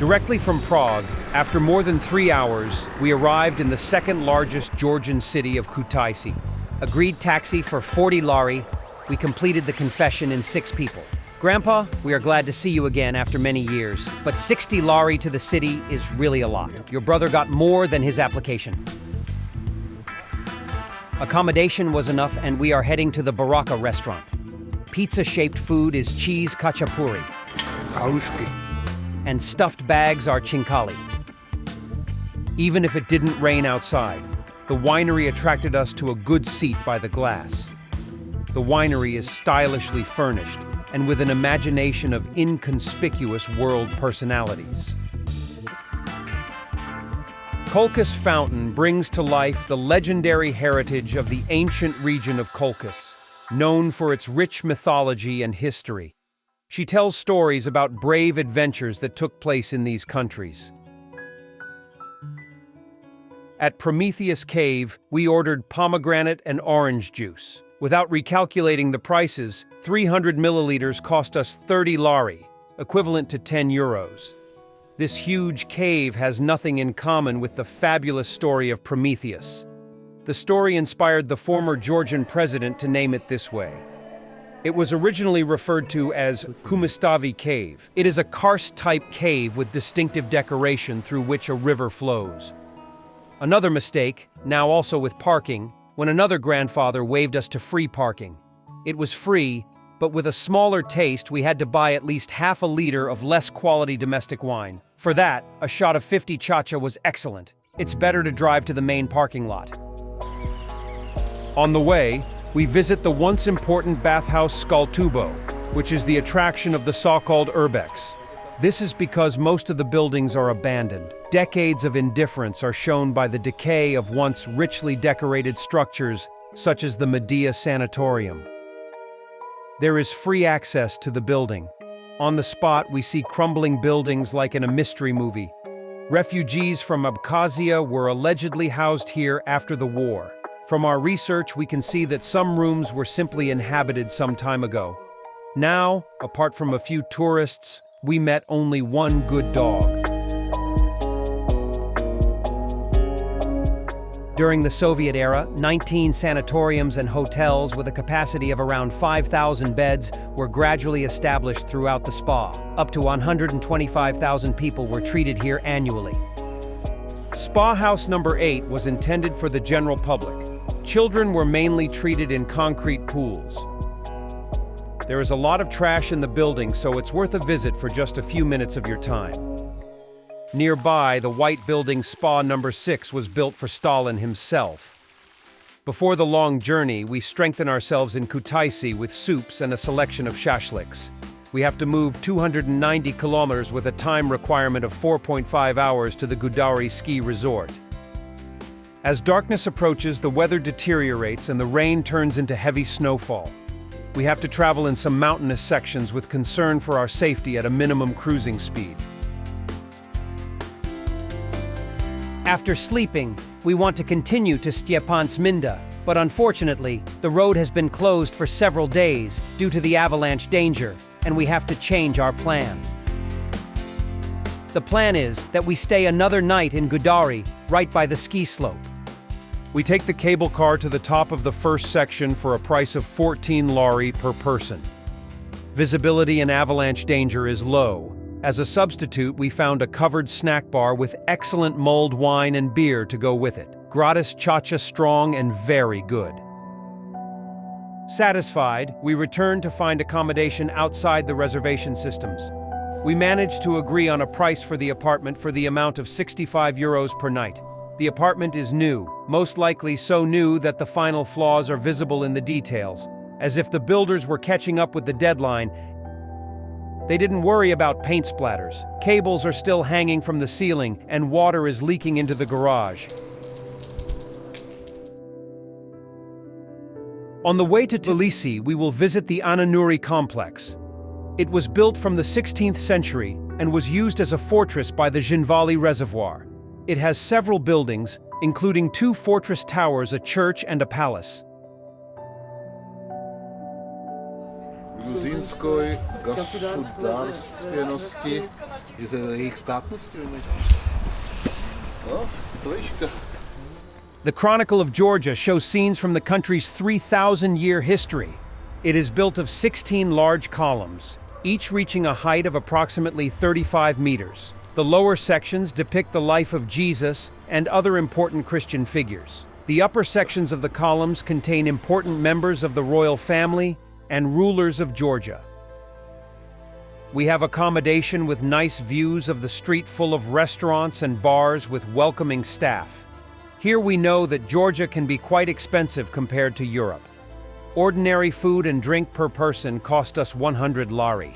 Directly from Prague, after more than 3 hours, we arrived in the second largest Georgian city of Kutaisi. Agreed taxi for 40 lari, we completed the confession in 6 people. Grandpa, we are glad to see you again after many years, but 60 lari to the city is really a lot. Your brother got more than his application. Accommodation was enough and we are heading to the Baraka restaurant. Pizza-shaped food is cheese khachapuri. And stuffed bags are chinkali. Even if it didn't rain outside, the winery attracted us to a good seat by the glass. The winery is stylishly furnished and with an imagination of inconspicuous world personalities. Kolkis Fountain brings to life the legendary heritage of the ancient region of Kolkis, known for its rich mythology and history. She tells stories about brave adventures that took place in these countries. At Prometheus Cave, we ordered pomegranate and orange juice. Without recalculating the prices, 300 milliliters cost us 30 lari, equivalent to 10 euros. This huge cave has nothing in common with the fabulous story of Prometheus. The story inspired the former Georgian president to name it this way. It was originally referred to as Kumistavi Cave. It is a karst-type cave with distinctive decoration through which a river flows. Another mistake, now also with parking, when another grandfather waved us to free parking. It was free, but with a smaller taste we had to buy at least half a liter of less quality domestic wine. For that, a shot of 50 chacha was excellent. It's better to drive to the main parking lot. On the way, we visit the once important bathhouse Skaltubo, which is the attraction of the so-called urbex. This is because most of the buildings are abandoned. Decades of indifference are shown by the decay of once richly decorated structures, such as the Medea Sanatorium. There is free access to the building. On the spot, we see crumbling buildings like in a mystery movie. Refugees from Abkhazia were allegedly housed here after the war. From our research, we can see that some rooms were simply inhabited some time ago. Now, apart from a few tourists, we met only one good dog. During the Soviet era, 19 sanatoriums and hotels with a capacity of around 5,000 beds were gradually established throughout the spa. Up to 125,000 people were treated here annually. Spa House number 8 was intended for the general public. Children were mainly treated in concrete pools. There is a lot of trash in the building, so it's worth a visit for just a few minutes of your time. Nearby, the white building Spa number 6 was built for Stalin himself. Before the long journey, we strengthen ourselves in Kutaisi with soups and a selection of shashliks. We have to move 290 kilometers with a time requirement of 4.5 hours to the Gudari ski resort. As darkness approaches, the weather deteriorates and the rain turns into heavy snowfall. We have to travel in some mountainous sections with concern for our safety at a minimum cruising speed. After sleeping, we want to continue to Stepansminda, but unfortunately, the road has been closed for several days due to the avalanche danger, and we have to change our plan. The plan is that we stay another night in Gudari, right by the ski slope. We take the cable car to the top of the first section for a price of 14 lari per person. Visibility and avalanche danger is low. As a substitute, we found a covered snack bar with excellent mulled wine and beer to go with it. Gratis chacha strong and very good. Satisfied, we return to find accommodation outside the reservation systems. We managed to agree on a price for the apartment for the amount of 65 euros per night. The apartment is new, most likely so new that the final flaws are visible in the details. As if the builders were catching up with the deadline, they didn't worry about paint splatters. Cables are still hanging from the ceiling, and water is leaking into the garage. On the way to Tbilisi, we will visit the Ananuri complex. It was built from the 16th century and was used as a fortress by the Zhinvali Reservoir. It has several buildings, including 2 fortress towers, a church, and a palace. Грузин slovenskoj gasudarstvenosti, iz jejich státnosti. No, to víš. The Chronicle of Georgia shows scenes from the country's 3,000-year history. It is built of 16 large columns, each reaching a height of approximately 35 meters. The lower sections depict the life of Jesus and other important Christian figures. The upper sections of the columns contain important members of the royal family and rulers of Georgia. We have accommodation with nice views of the street full of restaurants and bars with welcoming staff. Here we know that Georgia can be quite expensive compared to Europe. Ordinary food and drink per person cost us 100 lari.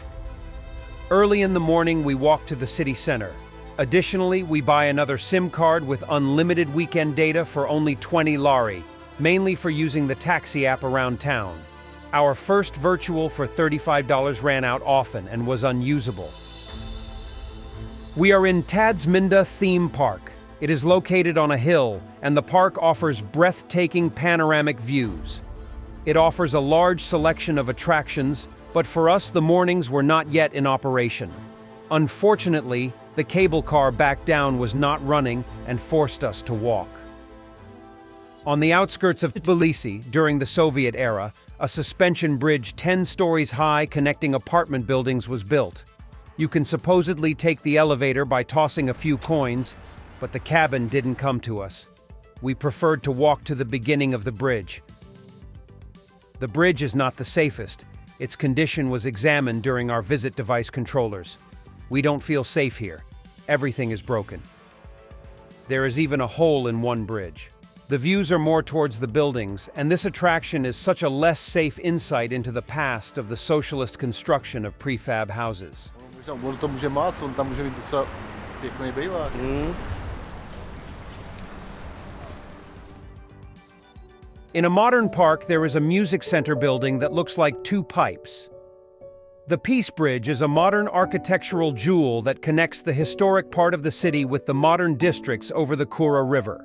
Early in the morning we walk to the city center. Additionally, we buy another SIM card with unlimited weekend data for only 20 lari, mainly for using the taxi app around town. Our first virtual for $35 ran out often and was unusable. We are in Tadsminda Theme Park. It is located on a hill, and the park offers breathtaking panoramic views. It offers a large selection of attractions, but for us the mornings were not yet in operation. Unfortunately, the cable car back down was not running and forced us to walk. On the outskirts of Tbilisi, during the Soviet era, a suspension bridge 10 stories high connecting apartment buildings was built. You can supposedly take the elevator by tossing a few coins, but the cabin didn't come to us. We preferred to walk to the beginning of the bridge. The bridge is not the safest. Its condition was examined during our visit device controllers. We don't feel safe here. Everything is broken. There is even a hole in one bridge. The views are more towards the buildings, and this attraction is such a less safe insight into the past of the socialist construction of prefab houses. On to může mást, on tam může být docela pěkný bejvák. In a modern park, there is a music center building that looks like two pipes. The Peace Bridge is a modern architectural jewel that connects the historic part of the city with the modern districts over the Kura River.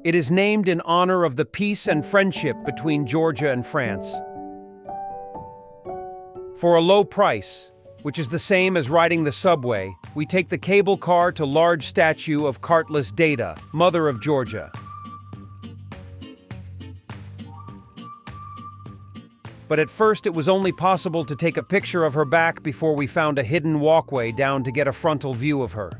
It is named in honor of the peace and friendship between Georgia and France. For a low price, which is the same as riding the subway, we take the cable car to large statue of Cartless Data, Mother of Georgia. But at first it was only possible to take a picture of her back before we found a hidden walkway down to get a frontal view of her.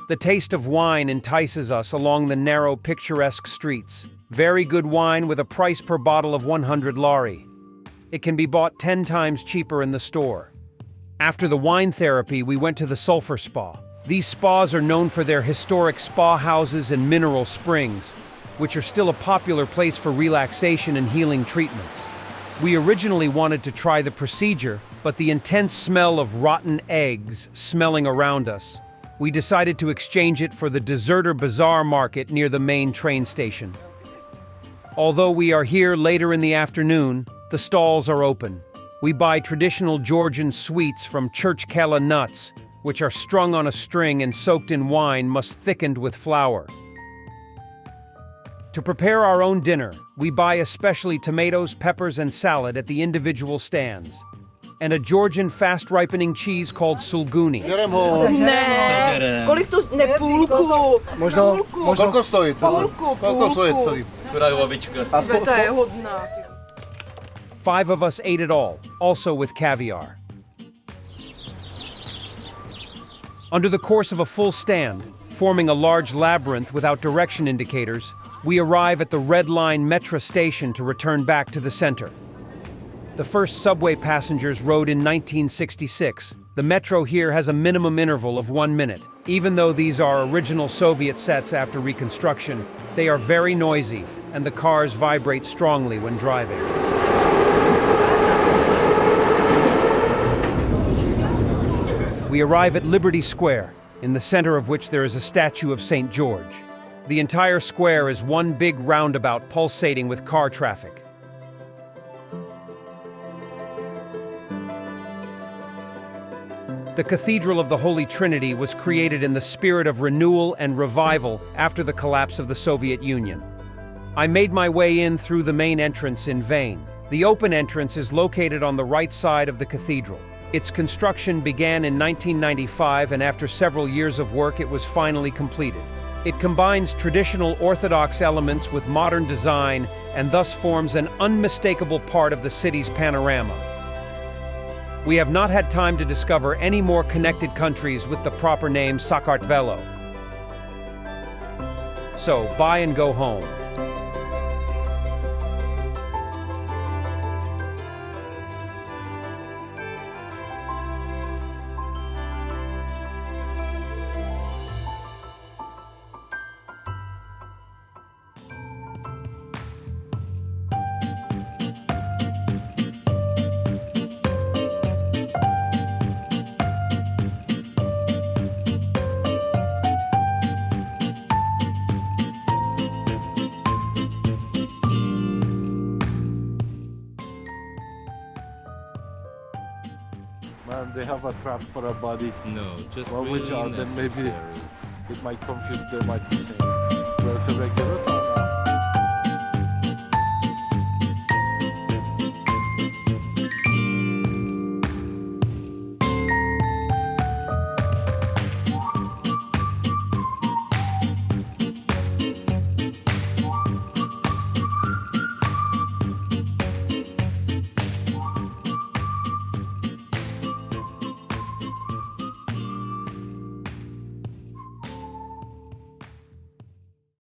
The taste of wine entices us along the narrow, picturesque streets. Very good wine with a price per bottle of 100 lari. It can be bought 10 times cheaper in the store. After the wine therapy, we went to the sulfur spa. These spas are known for their historic spa houses and mineral springs, which are still a popular place for relaxation and healing treatments. We originally wanted to try the procedure, but the intense smell of rotten eggs smelling around us, we decided to exchange it for the Deserter Bazaar market near the main train station. Although we are here later in the afternoon, the stalls are open. We buy traditional Georgian sweets from Churchkela nuts, which are strung on a string and soaked in wine must thickened with flour. To prepare our own dinner, we buy especially tomatoes, peppers, and salad at the individual stands, and a Georgian fast-ripening cheese called sulguni. Ne, kolik to, ne půlku, půlku. Kolko stojí to? Půlku. Kolko stojí celý? To je hodná, ty. 5 of us ate it all, also with caviar. Under the course of a full stand, forming a large labyrinth without direction indicators, we arrive at the Red Line metro station to return back to the center. The first subway passengers rode in 1966. The metro here has a minimum interval of 1 minute. Even though these are original Soviet sets after reconstruction, they are very noisy, and the cars vibrate strongly when driving. We arrive at Liberty Square, in the center of which there is a statue of St. George. The entire square is one big roundabout pulsating with car traffic. The Cathedral of the Holy Trinity was created in the spirit of renewal and revival after the collapse of the Soviet Union. I made my way in through the main entrance in vain. The open entrance is located on the right side of the cathedral. Its construction began in 1995, and after several years of work, it was finally completed. It combines traditional Orthodox elements with modern design and thus forms an unmistakable part of the city's panorama. We have not had time to discover any more connected countries with the proper name Sakartvelo. So, buy and go home. Man, they have a trap for a body. No, just Well, really which are then maybe necessary. it might confuse, they might be saying, well, it's a regular sauna.